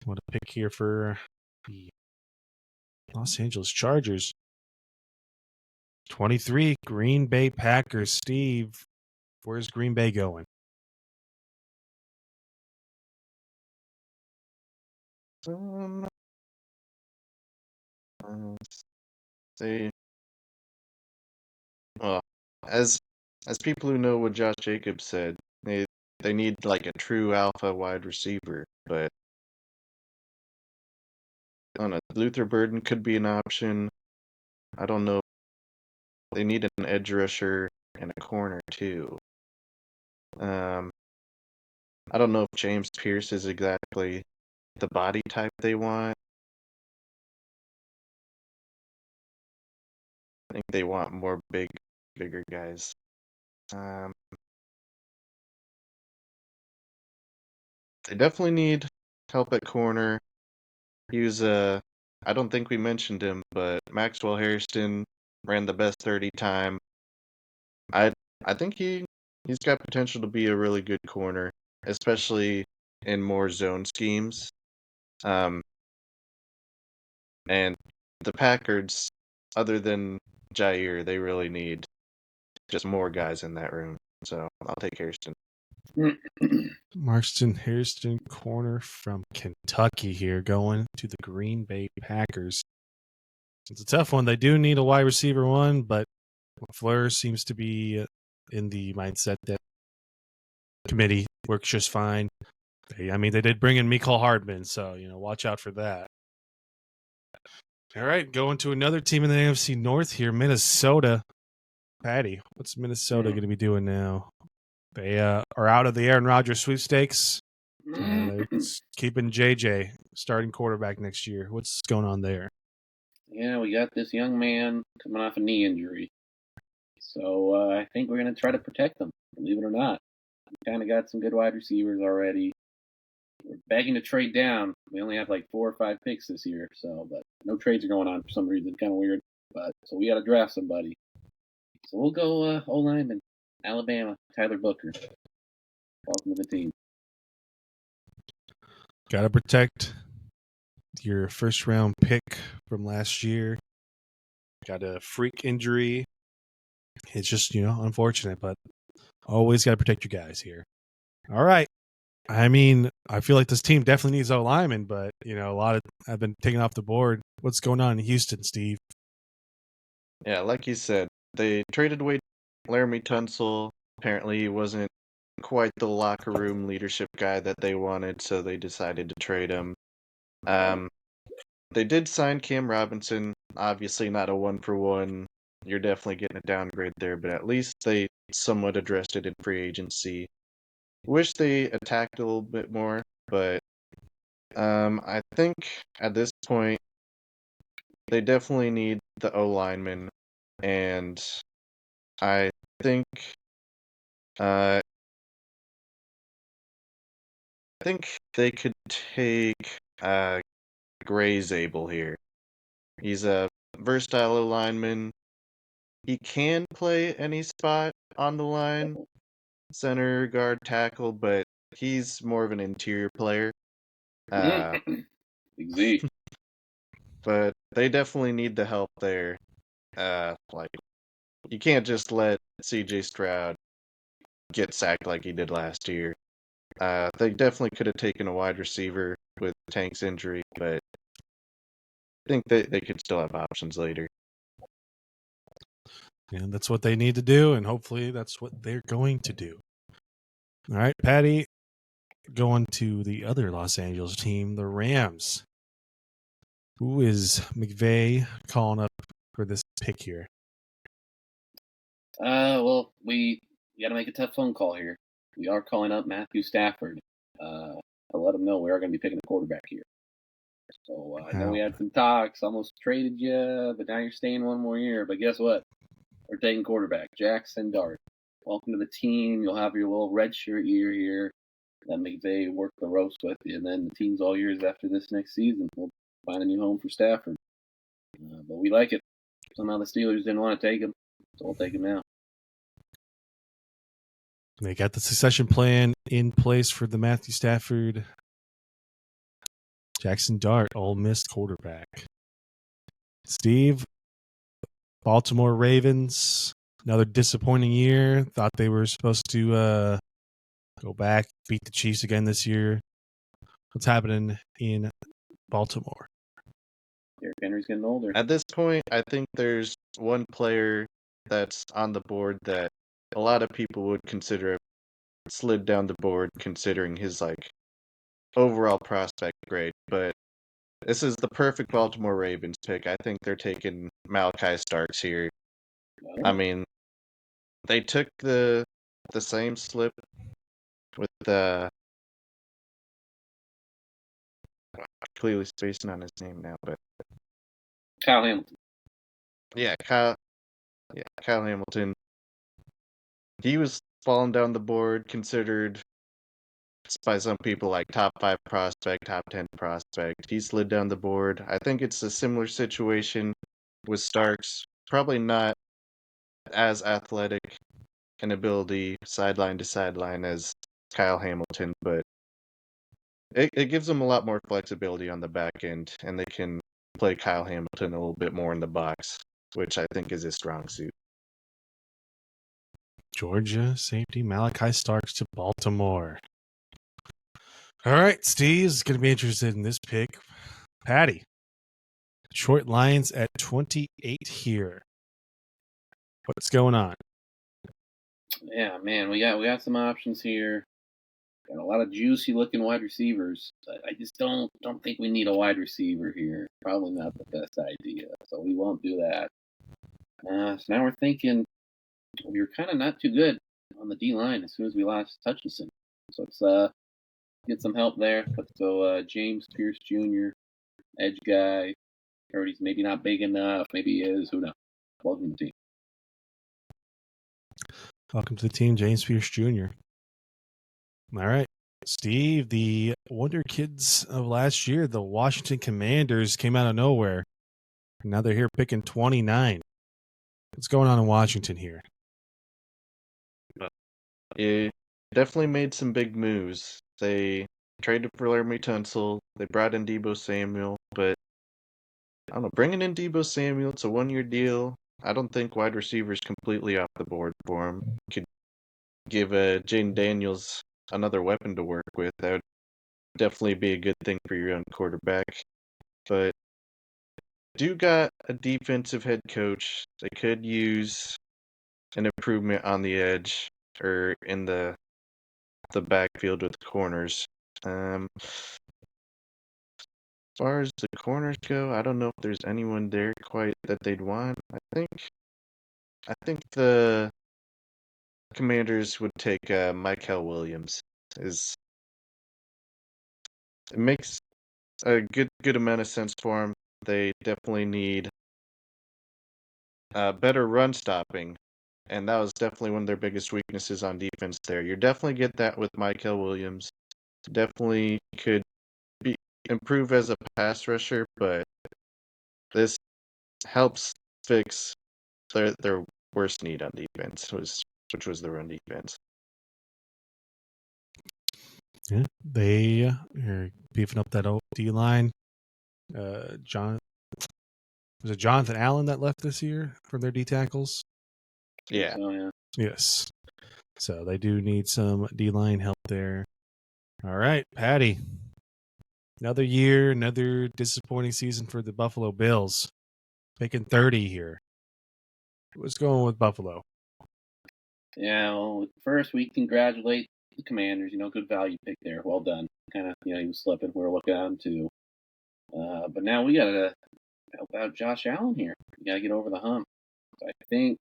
What a pick here for the Los Angeles Chargers. 23, Green Bay Packers. Steve, where's Green Bay going? They well, as people who know what Josh Jacobs said, they need like a true alpha wide receiver, but I don't know. Luther Burden could be an option. I don't know. They need an edge rusher and a corner too. I don't know if James Pierce is exactly the body type they want. I think they want more bigger guys. They definitely need help at corner. He was I don't think we mentioned him, but Maxwell Hairston ran the best 30 time. I think he's got potential to be a really good corner, especially in more zone schemes. And the Packers, other than Jair, they really need just more guys in that room. So I'll take Hairston. Marston Hairston, corner from Kentucky here, going to the Green Bay Packers. It's a tough one. They do need a wide receiver one, but Fleur seems to be in the mindset that committee works just fine. They did bring in Mecole Hardman, so, watch out for that. All right, going to another team in the AFC North here, Minnesota. Patty, what's Minnesota going to be doing now? They are out of the Aaron Rodgers sweepstakes. They're keeping JJ starting quarterback next year. What's going on there? Yeah, we got this young man coming off a knee injury. So I think we're going to try to protect him, believe it or not. We kind of got some good wide receivers already. We're begging to trade down. We only have like 4 or 5 picks this year, but no trades are going on for some reason. Kind of weird. So we got to draft somebody. So we'll go O-lineman, Alabama, Tyler Booker. Welcome to the team. Got to protect your first round pick from last year. Got a freak injury. It's just, unfortunate, but always got to protect your guys here. All right. I feel like this team definitely needs O-linemen, but, a lot have been taken off the board. What's going on in Houston, Steve? Yeah, like you said, they traded away Laramie Tunsil. Apparently he wasn't quite the locker room leadership guy that they wanted, so they decided to trade him. They did sign Cam Robinson. Obviously not a 1-for-1. You're definitely getting a downgrade there, but at least they somewhat addressed it in free agency. Wish they attacked a little bit more, but I think at this point they definitely need the O-lineman, and I think they could take Gray Zabel here. He's a versatile O-lineman. He can play any spot on the line, center, guard, tackle, but he's more of an interior player. Big Z. But they definitely need the help there. Like you can't just let C.J. Stroud get sacked like he did last year. They definitely could have taken a wide receiver with Tank's injury, but I think they could still have options later. And that's what they need to do, and hopefully that's what they're going to do. All right, Patty, going to the other Los Angeles team, the Rams. Who is McVay calling up for this pick here? Well, we got to make a tough phone call here. We are calling up Matthew Stafford. To let him know we are going to be picking a quarterback here. So I know we had some talks, almost traded you, but now you're staying one more year. But guess what? We're taking quarterback, Jackson Dart. Welcome to the team. You'll have your little redshirt year here. Let McVay work the ropes with you, and then the team's all yours after this next season. We'll find a new home for Stafford. But we like it. Somehow the Steelers didn't want to take him, so we'll take him now. They got the succession plan in place for the Matthew Stafford, Jackson Dart, Ole Miss quarterback. Steve, Baltimore Ravens, another disappointing year. Thought they were supposed to go back, beat the Chiefs again this year. What's happening in Baltimore? Derrick Henry's getting older. At this point, I think there's one player that's on the board that a lot of people would consider slid down the board considering his like overall prospect grade, but this is the perfect Baltimore Ravens pick. I think they're taking Malachi Starks here. I mean, they took the same slip with completely spacing on his name now, but Kyle Hamilton. Yeah, Kyle Hamilton. He was falling down the board, considered by some people like top 5 prospect, top 10 prospect. He slid down the board. I think it's a similar situation with Starks. Probably not as athletic in ability sideline to sideline as Kyle Hamilton, but it gives them a lot more flexibility on the back end, and they can play Kyle Hamilton a little bit more in the box, which I think is his strong suit. Georgia safety Malachi Starks to Baltimore. All right, Steve's going to be interested in this pick. Patty, Detroit Lions at 28 here. What's going on? Yeah, man, we got some options here. Got a lot of juicy looking wide receivers. I just don't think we need a wide receiver here. Probably not the best idea. So we won't do that. So now we're thinking we were kind of not too good on the D line as soon as we lost Hutchinson. So let's get some help there. Let's go James Pierce Jr., edge guy. Heard he's maybe not big enough. Maybe he is. Who knows? Welcome to the team. Welcome to the team, James Pierce Jr. All right, Steve, the Wonder Kids of last year, the Washington Commanders, came out of nowhere. Now they're here picking 29. What's going on in Washington here? It definitely made some big moves. They traded for Laramie Tunsil. They brought in Deebo Samuel, but I don't know, bringing in Deebo Samuel, it's a 1-year deal. I don't think wide receivers completely off the board for him. Could give Jaden Daniels another weapon to work with. That would definitely be a good thing for your young quarterback. But do got a defensive head coach. They could use an improvement on the edge or in the backfield with the corners. As far as the corners go, I don't know if there's anyone there quite that they'd want. I think the Commanders would take Michael Williams. It makes a good amount of sense for him. They definitely need better run stopping, and that was definitely one of their biggest weaknesses on defense there. You definitely get that with Michael Williams. Definitely could improve as a pass rusher, but this helps fix their worst need on defense, which was the run defense. Yeah, they are beefing up that D line. Was it Jonathan Allen that left this year from their D tackles? Yeah. So, yeah. Yes. So they do need some D-line help there. All right, Patty. Another year, another disappointing season for the Buffalo Bills. Picking 30 here. What's going with Buffalo? Yeah, well, first we congratulate the Commanders. Good value pick there. Well done. Kind of, he was slipping. We were looking at him too. But now we got to help out Josh Allen here. We got to get over the hump. So I think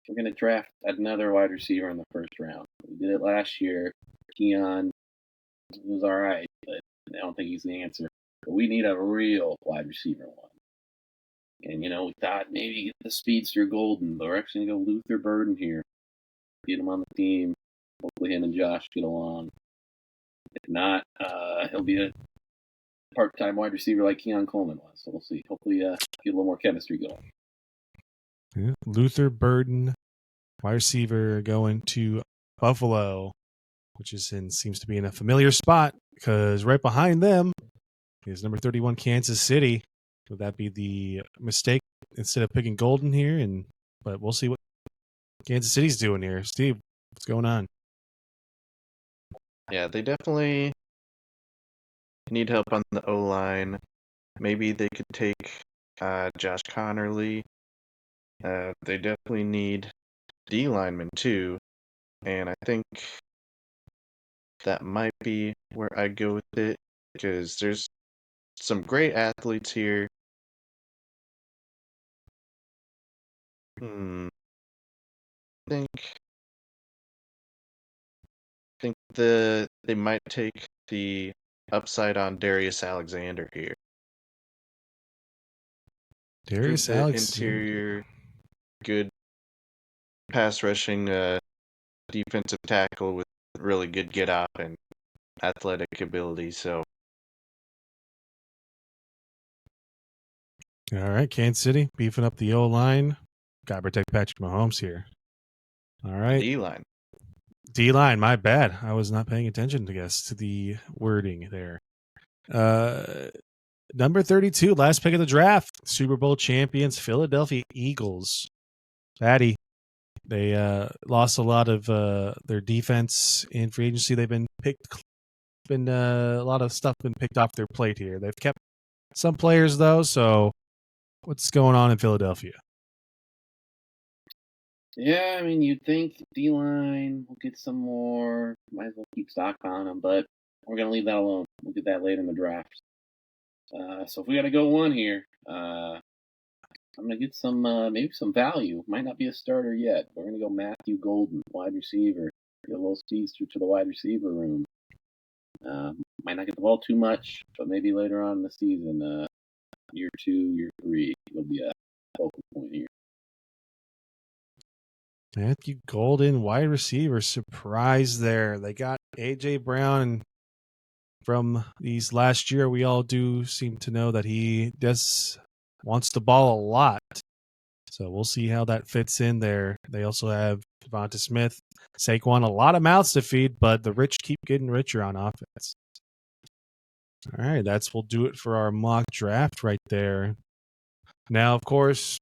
we're going to draft another wide receiver in the first round. We did it last year. Keon was all right, but I don't think he's the answer. But we need a real wide receiver one. And, we thought maybe get the speedster Golden, but we're actually going to go Luther Burden here. Get him on the team. Hopefully him and Josh get along. If not, he'll be a part-time wide receiver like Keon Coleman was. So we'll see. Hopefully get a little more chemistry going. Yeah. Luther Burden, wide receiver, going to Buffalo, which seems to be in a familiar spot because right behind them is number 31 Kansas City. Would that be the mistake instead of picking Golden here? But we'll see what Kansas City's doing here. Steve, what's going on? Yeah, they definitely need help on the O-line. Maybe they could take Josh Connerly. They definitely need D linemen too. And I think that might be where I go with it because there's some great athletes here. I think they might take the upside on Darius Alexander here. Darius Good Alexander. interior, good pass rushing defensive tackle with really good get up and athletic ability. So All right, Kansas City beefing up the O-line. Got to protect Patrick Mahomes here. All right. D-line. D-line, my bad. I was not paying attention, I guess, to the wording there. Number 32, last pick of the draft, Super Bowl champions, Philadelphia Eagles. Patty, they lost a lot of their defense in free agency. They've been a lot of stuff been picked off their plate here. They've kept some players though. So, what's going on in Philadelphia? Yeah, you'd think D-line will get some more. Might as well keep stockpiling them, but we're going to leave that alone. We'll get that later in the draft. So if we got to go one here, I'm going to get some maybe some value. Might not be a starter yet. We're going to go Matthew Golden, wide receiver. Get a little speedster to the wide receiver room. Might not get the ball too much, but maybe later on in the season, year 2, year 3, it'll be a focal point here. Matthew Golden, wide receiver, surprise there. They got A.J. Brown from these last year. We all do seem to know that he wants the ball a lot. So we'll see how that fits in there. They also have Devonta Smith, Saquon, a lot of mouths to feed, but the rich keep getting richer on offense. All right, we'll do it for our mock draft right there. Now, of course,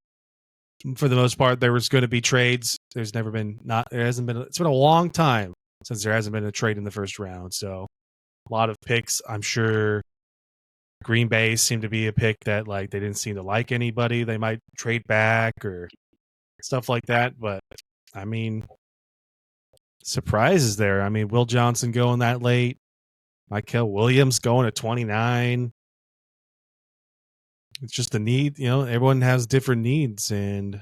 for the most part, there was going to be trades. It's been a long time since there hasn't been a trade in the first round. So a lot of picks. I'm sure Green Bay seemed to be a pick that they didn't seem to like anybody. They might trade back or stuff like that. But surprises there. Will Johnson going that late? Mykal Williams going at 29. It's just the need, everyone has different needs, and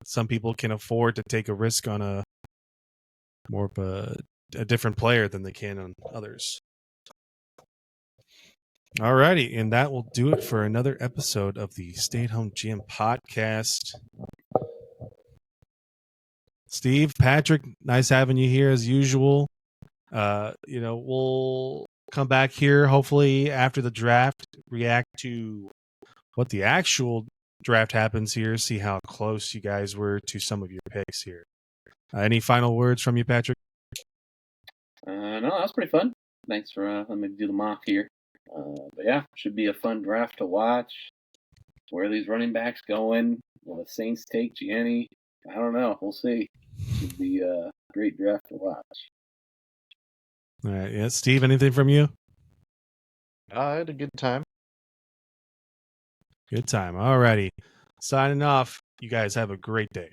some people can afford to take a risk on a more of a different player than they can on others. Alrighty, and that will do it for another episode of the Stay-at-Home GM podcast. Steve, Patrick, nice having you here as usual. We'll come back here hopefully after the draft, react to what the actual draft happens here, see how close you guys were to some of your picks here. Any final words from you, Patrick? No, that was pretty fun. Thanks for letting me do the mock here. But yeah, should be a fun draft to watch. where are these running backs going? Will the Saints take Gianni? I don't know. We'll see. Should be a great draft to watch. All right. Yeah, Steve, anything from you? I had a good time. Good time. All righty. Signing off. You guys have a great day.